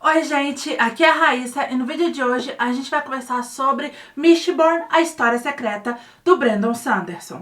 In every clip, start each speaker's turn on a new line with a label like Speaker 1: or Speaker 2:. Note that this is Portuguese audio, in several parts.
Speaker 1: Oi gente, aqui é a Raíssa e no vídeo de hoje a gente vai conversar sobre Mistborn, a história secreta do Brandon Sanderson.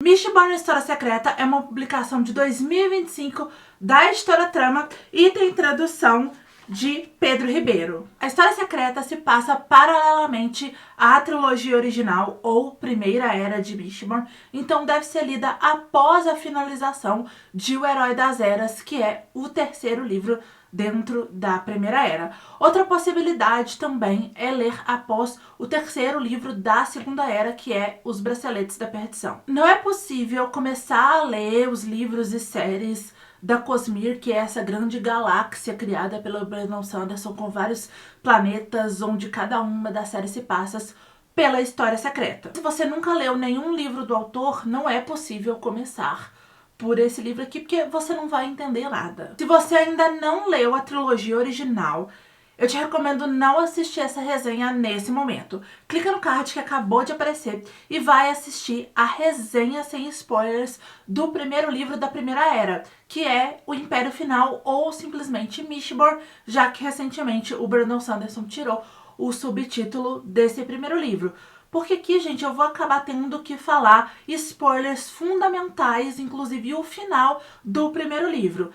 Speaker 1: Mistborn, a história secreta é uma publicação de 2025 da editora Trama e tem tradução de Pedro Ribeiro. A história secreta se passa paralelamente à trilogia original ou Primeira Era de Mistborn, então deve ser lida após a finalização de O Herói das Eras, que é o terceiro livro dentro da Primeira Era. Outra possibilidade também é ler após o terceiro livro da Segunda Era, que é Os Braceletes da Perdição. Não é possível começar a ler os livros e séries da Cosmere, que é essa grande galáxia criada pelo Brandon Sanderson com vários planetas, onde cada uma das séries se passa pela história secreta. Se você nunca leu nenhum livro do autor, não é possível começar por esse livro aqui, porque você não vai entender nada. Se você ainda não leu a trilogia original, eu te recomendo não assistir essa resenha nesse momento. Clica no card que acabou de aparecer e vai assistir a resenha sem spoilers do primeiro livro da Primeira Era, que é O Império Final ou simplesmente Mistborn, já que recentemente o Brandon Sanderson tirou o subtítulo desse primeiro livro. Porque aqui, gente, eu vou acabar tendo que falar spoilers fundamentais, inclusive o final do primeiro livro.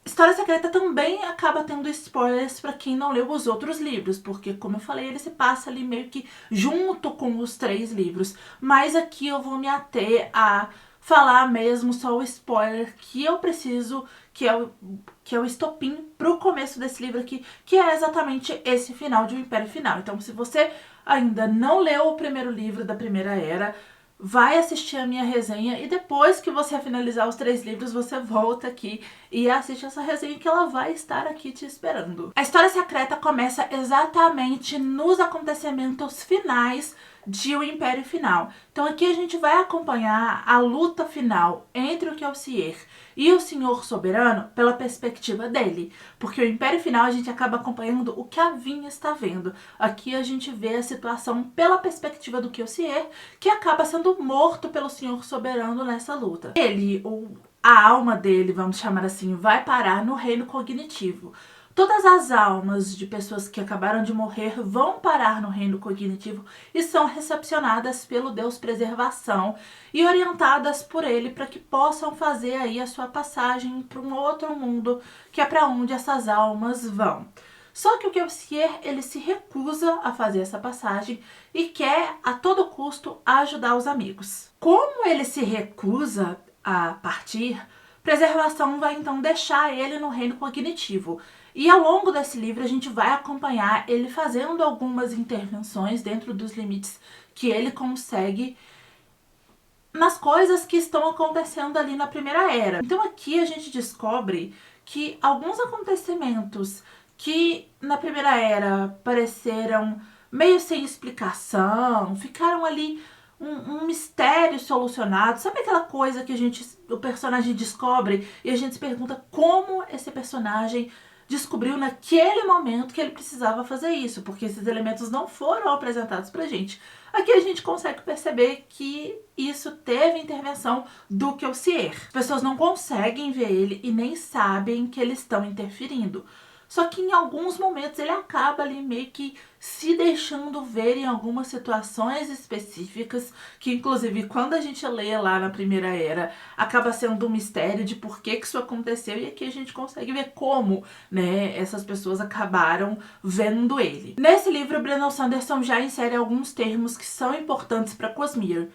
Speaker 1: História Secreta também acaba tendo spoilers para quem não leu os outros livros, porque, como eu falei, ele se passa ali meio que junto com os três livros. Mas aqui eu vou me ater a falar mesmo só o spoiler que eu preciso, que é o estopim pro começo desse livro aqui, que é exatamente esse final de O Império Final. Então, se você ainda não leu o primeiro livro da Primeira Era, vai assistir a minha resenha e depois que você finalizar os três livros, você volta aqui e assiste essa resenha que ela vai estar aqui te esperando. A história secreta começa exatamente nos acontecimentos finais de O Império Final. Então aqui a gente vai acompanhar a luta final entre o Kelsier e o Senhor Soberano pela perspectiva dele, porque o Império Final a gente acaba acompanhando o que a Vinha está vendo. Aqui a gente vê a situação pela perspectiva do Kelsier, que acaba sendo morto pelo Senhor Soberano nessa luta. Ele, ou a alma dele, vamos chamar assim, vai parar no reino cognitivo. Todas as almas de pessoas que acabaram de morrer vão parar no reino cognitivo e são recepcionadas pelo Deus Preservação e orientadas por ele para que possam fazer aí a sua passagem para um outro mundo, que é para onde essas almas vão. Só que o Kelsier, ele se recusa a fazer essa passagem e quer a todo custo ajudar os amigos. Como ele se recusa a partir, Preservação vai então deixar ele no reino cognitivo. E ao longo desse livro a gente vai acompanhar ele fazendo algumas intervenções dentro dos limites que ele consegue nas coisas que estão acontecendo ali na Primeira Era. Então aqui a gente descobre que alguns acontecimentos que na Primeira Era pareceram meio sem explicação, ficaram ali um mistério solucionado. Sabe aquela coisa que o personagem descobre e a gente se pergunta como esse personagem descobriu naquele momento que ele precisava fazer isso, porque esses elementos não foram apresentados pra gente. Aqui a gente consegue perceber que isso teve intervenção do Kelsier. As pessoas não conseguem ver ele e nem sabem que eles estão interferindo. Só que em alguns momentos ele acaba ali meio que se deixando ver em algumas situações específicas, que inclusive quando a gente lê lá na Primeira Era, acaba sendo um mistério de por que isso aconteceu, e aqui a gente consegue ver como, né, essas pessoas acabaram vendo ele. Nesse livro, o Brandon Sanderson já insere alguns termos que são importantes para Cosmere.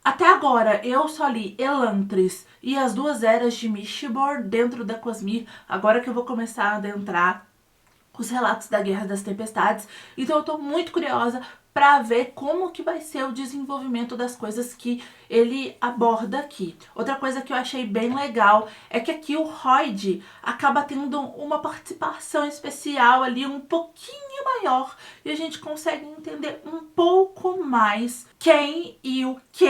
Speaker 1: Até agora, eu só li Elantris e as duas eras de Mistborn dentro da Cosmere. Agora que eu vou começar a adentrar os relatos da Guerra das Tempestades. Então eu tô muito curiosa para ver como que vai ser o desenvolvimento das coisas que ele aborda aqui. Outra coisa que eu achei bem legal é que aqui o Hoid acaba tendo uma participação especial ali um pouquinho maior e a gente consegue entender um pouco mais quem e o que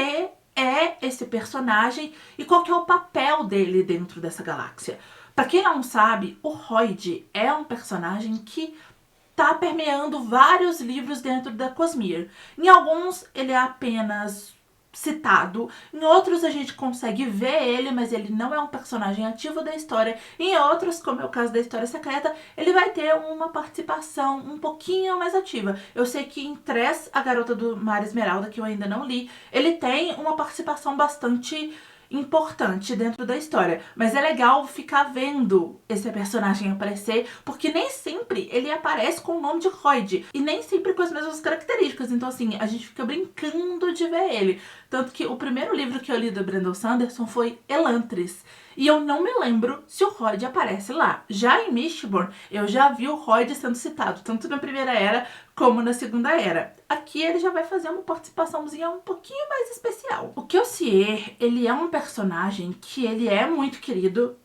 Speaker 1: é esse personagem e qual que é o papel dele dentro dessa galáxia. Pra quem não sabe, o Hoid é um personagem que tá permeando vários livros dentro da Cosmere. Em alguns, ele é apenas citado, em outros a gente consegue ver ele, mas ele não é um personagem ativo da história. Em outros, como é o caso da História Secreta, ele vai ter uma participação um pouquinho mais ativa. Eu sei que em Tress, A Garota do Mar Esmeralda, que eu ainda não li, ele tem uma participação bastante importante dentro da história, mas é legal ficar vendo esse personagem aparecer, porque nem sempre ele aparece com o nome de Royd, e nem sempre com as mesmas características, então assim, a gente fica brincando de ver ele. Tanto que o primeiro livro que eu li do Brandon Sanderson foi Elantris, e eu não me lembro se o Royd aparece lá. Já em Mistborn, eu já vi o Royd sendo citado, tanto na Primeira Era como na Segunda Era. Aqui ele já vai fazer uma participaçãozinha um pouquinho mais especial. O Kelsier, ele é um personagem que ele é muito querido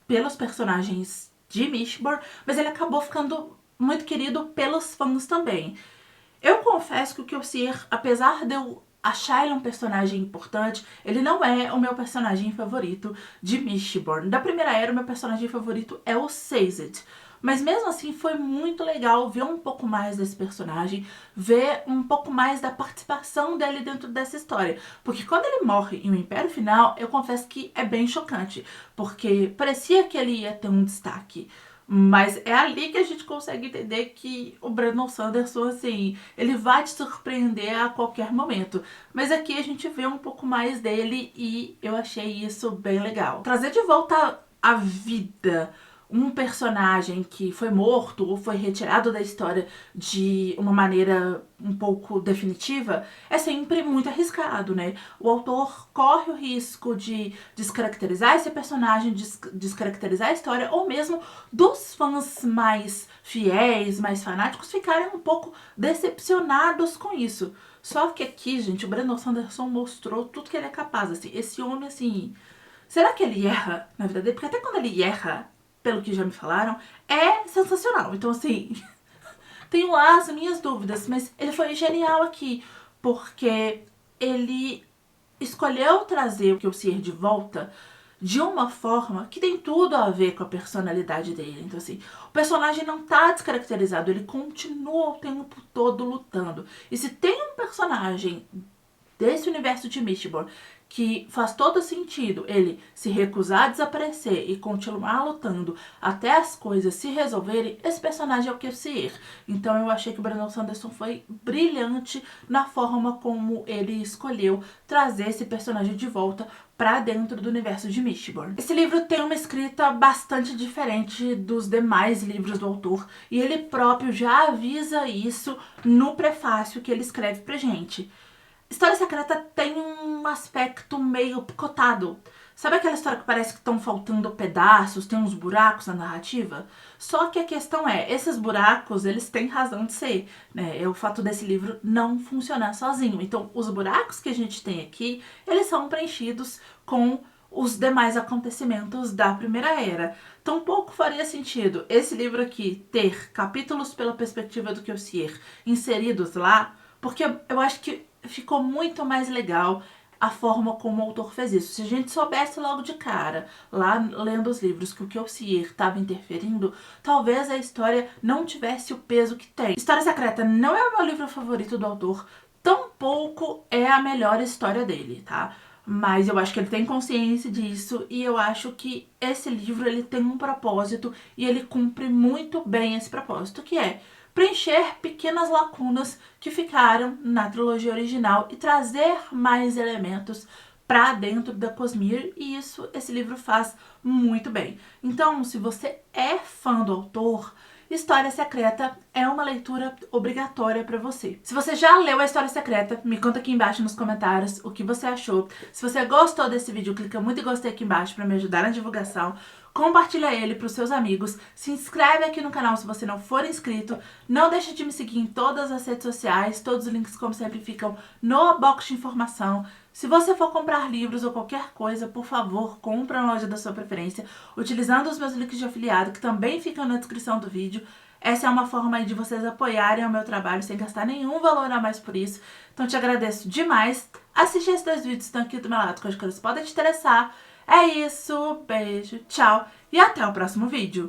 Speaker 1: pelos personagens de Mistborn, mas ele acabou ficando muito querido pelos fãs também. Eu confesso que o Kelsier, apesar de eu achar ele um personagem importante, ele não é o meu personagem favorito de Mistborn. Da Primeira Era, o meu personagem favorito é o Sazed. Mas mesmo assim foi muito legal ver um pouco mais desse personagem, ver um pouco mais da participação dele dentro dessa história. Porque quando ele morre em O Império Final, eu confesso que é bem chocante, porque parecia que ele ia ter um destaque. Mas é ali que a gente consegue entender que o Brandon Sanderson, assim, ele vai te surpreender a qualquer momento. Mas aqui a gente vê um pouco mais dele e eu achei isso bem legal. Trazer de volta à vida um personagem que foi morto ou foi retirado da história de uma maneira um pouco definitiva é sempre muito arriscado, né? O autor corre o risco de descaracterizar esse personagem, descaracterizar a história, ou mesmo dos fãs mais fiéis, mais fanáticos, ficarem um pouco decepcionados com isso. Só que aqui, gente, o Brandon Sanderson mostrou tudo que ele é capaz, assim. Esse homem, assim, será que ele erra na vida dele? Porque até quando ele erra, pelo que já me falaram, é sensacional. Então, assim, tenho lá as minhas dúvidas, mas ele foi genial aqui, porque ele escolheu trazer o Kelsier de volta de uma forma que tem tudo a ver com a personalidade dele. Então, assim, o personagem não tá descaracterizado, ele continua o tempo todo lutando. E se tem um personagem desse universo de Mistborn que faz todo sentido ele se recusar a desaparecer e continuar lutando até as coisas se resolverem, esse personagem é o Kelsier. Então eu achei que o Brandon Sanderson foi brilhante na forma como ele escolheu trazer esse personagem de volta para dentro do universo de Mistborn. Esse livro tem uma escrita bastante diferente dos demais livros do autor, e ele próprio já avisa isso no prefácio que ele escreve pra gente. História Secreta tem um aspecto meio picotado. Sabe aquela história que parece que estão faltando pedaços, tem uns buracos na narrativa? Só que a questão é, esses buracos, eles têm razão de ser, né? É o fato desse livro não funcionar sozinho. Então, os buracos que a gente tem aqui, eles são preenchidos com os demais acontecimentos da Primeira Era. Tampouco faria sentido esse livro aqui ter capítulos pela perspectiva do Kelsier inseridos lá, porque eu acho que ficou muito mais legal a forma como o autor fez isso. Se a gente soubesse logo de cara, lá lendo os livros, que o Kelsier estava interferindo, talvez a história não tivesse o peso que tem. História Secreta não é o meu livro favorito do autor, tampouco é a melhor história dele, tá? Mas eu acho que ele tem consciência disso, e eu acho que esse livro ele tem um propósito e ele cumpre muito bem esse propósito, que é preencher pequenas lacunas que ficaram na trilogia original e trazer mais elementos para dentro da Cosmere, e isso esse livro faz muito bem. Então, se você é fã do autor, História Secreta é uma leitura obrigatória para você. Se você já leu a História Secreta, me conta aqui embaixo nos comentários o que você achou. Se você gostou desse vídeo, clica muito em gostei aqui embaixo para me ajudar na divulgação. Compartilha ele para os seus amigos, se inscreve aqui no canal se você não for inscrito, não deixe de me seguir em todas as redes sociais, todos os links como sempre ficam no box de informação. Se você for comprar livros ou qualquer coisa, por favor, compra na loja da sua preferência, utilizando os meus links de afiliado que também ficam na descrição do vídeo. Essa é uma forma aí de vocês apoiarem o meu trabalho sem gastar nenhum valor a mais por isso, então te agradeço demais. Assiste esses 2 vídeos que estão aqui do meu lado, que eu acho que eles podem te interessar. É isso, beijo, tchau e até o próximo vídeo.